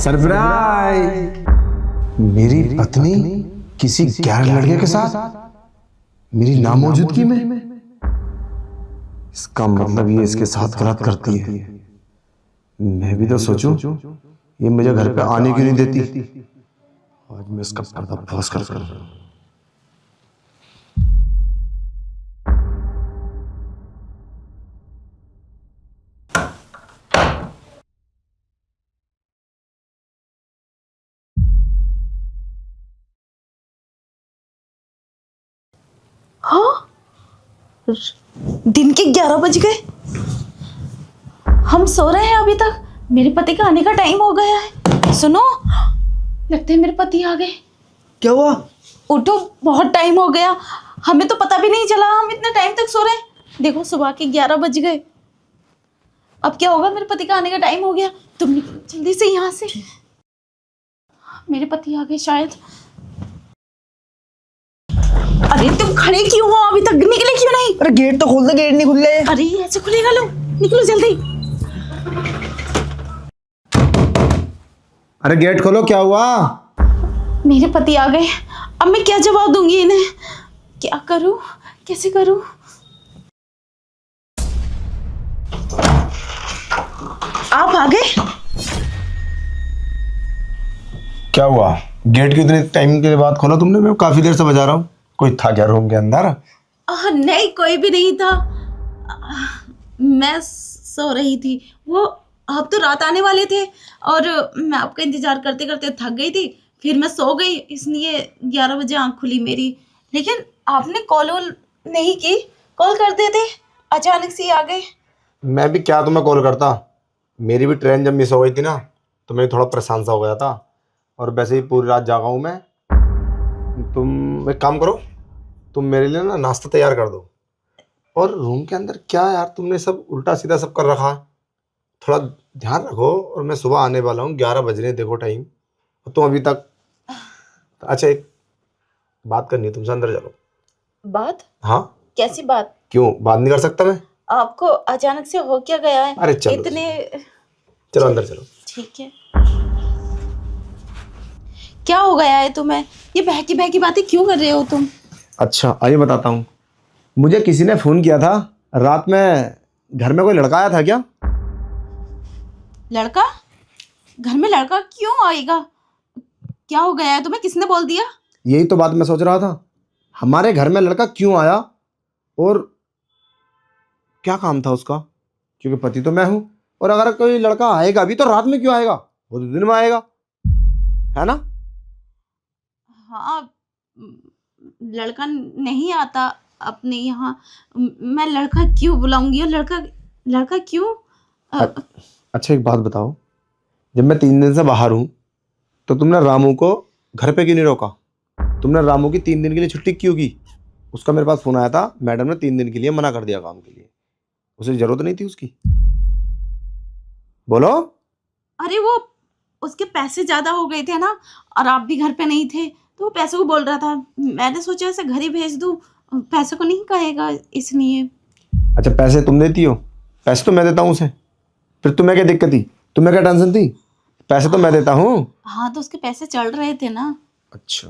Surprise. मेरी पत्नी किसी गैर लड़के के साथ मेरी नामौजूदगी में। इसका मतलब ये इसके साथ गलत करती है। मैं भी तो सोचूं ये मुझे घर पे आने क्यों नहीं देती। आज मैं इसका पर्दाफाश कर हाँ, दिन के 11 बज गए। हम सो रहे हैं अभी तक। मेरे पति का आने का टाइम हो गया है। सुनो, लगता है मेरे पति आ गए। क्या हुआ? उठो, बहुत टाइम हो गया। हमें तो पता भी नहीं चला हम इतने टाइम तक सो रहे हैं। देखो, सुबह के 11 बज गए। अब क्या होगा? मेरे पति का आने का टाइम हो गया। तुम निकलो जल्दी से यहाँ से। मेरे पति आ गए शायद। अरे तुम खड़े क्यों हो? अभी तक निकले क्यों नहीं? अरे गेट तो खोल दे, गेट नहीं खुल रहे। अरे ऐसे खुलेगा? लो निकलो जल्दी। अरे गेट खोलो, क्या हुआ? मेरे पति आ गए। अब मैं क्या जवाब दूंगी इन्हें? क्या करूं, कैसे करूं? आप आ गए? क्या हुआ? गेट कितने टाइम के बाद खोला तुमने? मैं काफी देर से बजा रहा हूँ। कोई था क्या रूम के अंदर? नहीं, कोई भी नहीं था। मैं सो रही थी। वो आप तो रात आने वाले थे और मैं आपका इंतजार करते करते थक गई थी। फिर मैं सो गई, इसलिए 11 बजे आँख खुली मेरी। लेकिन आपने कॉल नहीं की। कॉल कर देते, अचानक से आ गए। मैं भी क्या तुम्हें कॉल करता। मेरी भी ट्रेन जब मिस हो गई थी ना, तो मैं थोड़ा परेशान सा हो गया था। और वैसे ही पूरी रात जागा हूँ मैं। तुम एक काम करो, तुम मेरे लिए ना नाश्ता तैयार कर दो। और रूम के अंदर क्या यार, तुमने सब उल्टा सीधा सब कर रखा। थोड़ा ध्यान रखो। और मैं सुबह आने वाला हूँ, 11 बज रहे हैं, देखो टाइम। तुम अभी तक। अच्छा, एक बात करनी है तुमसे, अंदर चलो। बात? हाँ। कैसी बात? क्यों बात नहीं कर सकता मैं? आपको अचानक से हो क्या गया है? अरे चलो, चलो अंदर चलो। ठीक है। क्या हो गया है तुम्हें? ये बहकी बहकी बातें क्यों कर रहे हो तुम? अच्छा आइए बताता हूँ। मुझे किसी ने फ़ोन किया था रात में। घर में कोई लड़का आया था क्या? लड़का? घर में लड़का क्यों आएगा? क्या हो गया है तुम्हें? किसने बोल दिया? यही तो बात मैं सोच रहा था। हमारे घर में लड़का क्यों आया और क्या काम था उसका? क्योंकि पति तो मैं हूँ। और अगर कोई लड़का आएगा भी तो रात में क्यों आएगा? वो तो दिन में आएगा, है ना? हाँ, लड़का नहीं आता अपने यहाँ। मैं लड़का क्यों बुलाऊंगी? और लड़का क्यों? अच्छा एक बात बताओ, जब मैं 3 दिन से बाहर हूँ तो तुमने रामू को घर पे क्यों नहीं रोका? तुमने रामू की 3 दिन के लिए छुट्टी क्यों की? उसका मेरे पास फ़ोन आया था, मैडम ने 3 दिन के लिए मना कर दिया काम के लिए। उसे ज़रूरत नहीं थी उसकी। बोलो। अरे वो उसके पैसे ज्यादा हो गए थे ना, और आप भी घर पे नहीं थे, तो वो पैसे को बोल रहा था। मैंने सोचा ऐसे घर ही भेज दूं, पैसे को नहीं कहेगा इसलिए। अच्छा पैसे तुम देती हो? पैसे तो मैं देता हूँ उसे। फिर तुम्हें क्या दिक्कत थी? तुम्हें क्या टेंशन थी? पैसे तो मैं देता हूँ। हाँ, तो उसके पैसे चल रहे थे ना। अच्छा,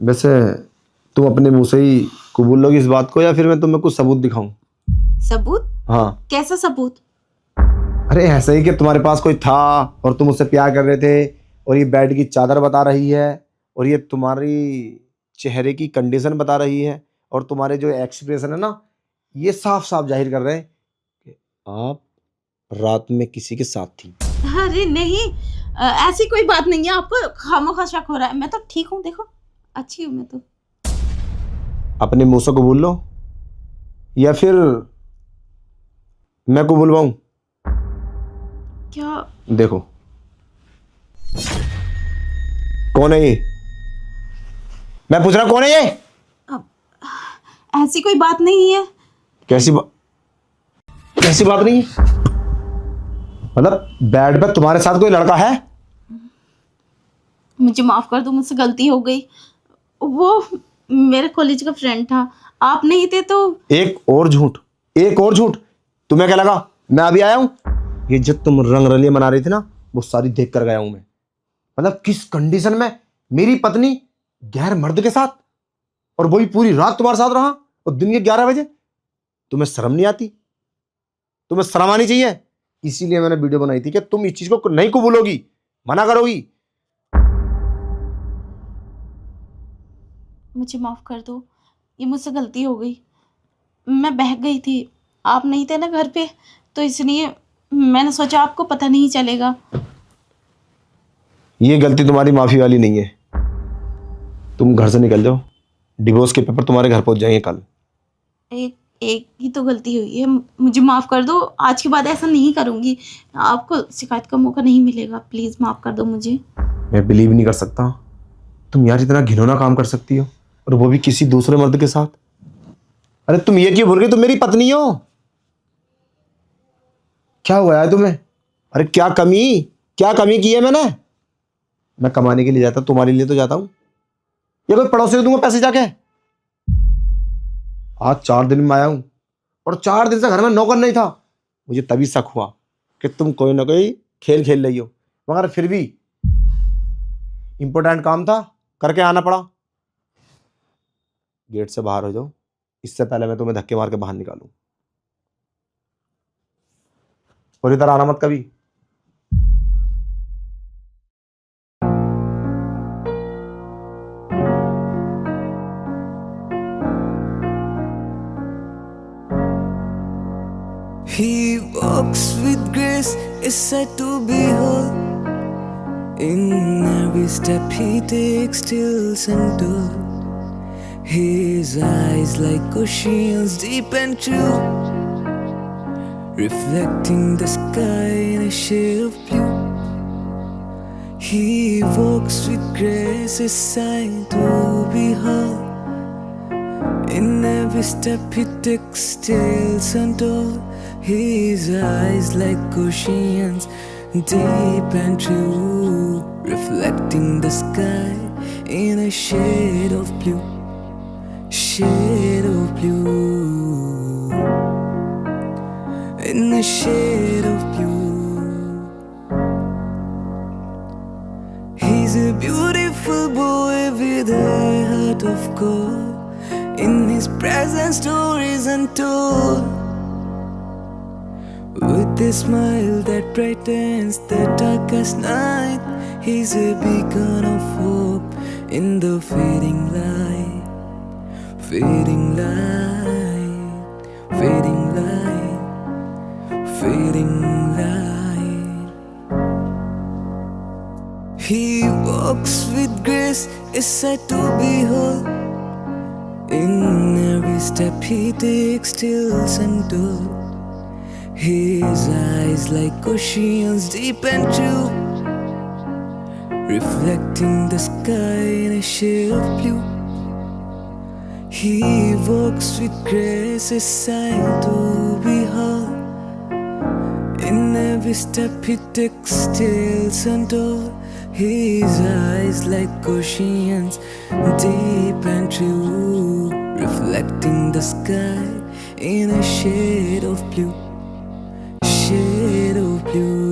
वैसे तुम अपने मुंह से ही कबूल लोगी इस बात को, या फिर मैं तुम्हें कुछ सबूत दिखाऊं? सबूत? हाँ। कैसा सबूत? अरे ऐसा ही कि तुम्हारे पास कोई था और तुम उससे प्यार कर रहे थे, और ये बेड की चादर बता रही है, और ये तुम्हारी चेहरे की कंडीशन बता रही है, और तुम्हारे जो एक्सप्रेशन है ना, ये साफ साफ जाहिर कर रहे हैं कि आप रात में किसी के साथ थी। अरे नहीं, ऐसी कोई बात नहीं है। आपको खामोखा शक हो रहा है। मैं तो ठीक हूँ, देखो अच्छी हूँ मैं तो। अपने मुंह से कबूल लो, या फिर मैं कबूलवाऊं? क्या? देखो कौन है ये? मैं पूछ रहा हूं कौन है ये? ऐसी कोई बात नहीं है। कैसी बात नहीं है? मतलब बेड पे तुम्हारे साथ कोई लड़का है? मुझे माफ कर दो, मुझसे गलती हो गई। वो मेरे कॉलेज का फ्रेंड था, आप नहीं थे तो। एक और झूठ। तुम्हें क्या लगा मैं अभी आया हूं? ये जब तुम रंग रलियां मना रही थी ना, वो सारी देख कर गया हूं मैं। मतलब किस कंडीशन में मेरी पत्नी गैर मर्द के साथ, और वही पूरी रात तुम्हारे साथ रहा, और दिन के 11 बजे। तुम्हें शर्म नहीं आती? तुम्हें शर्म आनी चाहिए। इसीलिए मैंने वीडियो बनाई थी कि तुम इस चीज को नहीं कबूलोगी, मना करोगी। मुझे माफ़ कर दो, ये मुझसे गलती हो गई। मैं बहक गई थी, आप नहीं थे ना घर पे, तो इसलिए मैंने सोचा आपको पता नहीं चलेगा। ये गलती तुम्हारी माफी वाली नहीं है। तुम घर से निकल जाओ, डिवोर्स के पेपर तुम्हारे घर पहुंच जाएंगे कल। एक एक ही तो गलती हुई है, मुझे माफ़ कर दो। आज के बाद ऐसा नहीं करूँगी, आपको शिकायत का मौका नहीं मिलेगा। प्लीज़ माफ़ कर दो मुझे। मैं बिलीव नहीं कर सकता तुम यार इतना घिनौना काम कर सकती हो, और वो भी किसी दूसरे मर्द के साथ। अरे तुम ये क्यों भूल गई, तुम मेरी पत्नी हो। क्या हुआ है तुम्हें? अरे क्या कमी की है मैंने? मैं कमाने के लिए जाता, तुम्हारे लिए तो जाता हूं, या कोई पड़ोसी को दूंगा पैसे जाके? आज 4 दिन में आया हूं, और 4 दिन से घर में नौकर नहीं था। मुझे तभी शक हुआ कि तुम कोई ना कोई खेल खेल रही हो, मगर फिर भी इंपॉर्टेंट काम था, करके आना पड़ा। गेट से बाहर हो जाओ, इससे पहले मैं तुम्हें धक्के मार के बाहर निकालूं। और इधर आना मत कभी। He walks with grace, is said to behold. In every step he takes tilts and told. His eyes like oceans deep and true, reflecting the sky in a shade of blue. He walks with grace, is sight to behold. In every step he takes tales untold. His eyes like oceans, deep and true, reflecting the sky in a shade of blue, shade of blue, in a shade of blue. He's a beautiful boy with a heart of gold. In his presence stories untold. With a smile that brightens the darkest night, he's a beacon of hope in the fading light, fading light, fading light, fading light. He walks with grace, is said to behold. In every step he takes tilts and told. His eyes like oceans deep and true, reflecting the sky in a shade of blue. He walks with grace, a sight to behold. In every step he takes tales untold. His eyes like oceans deep and true, reflecting the sky in a shade of blue, shade of blue.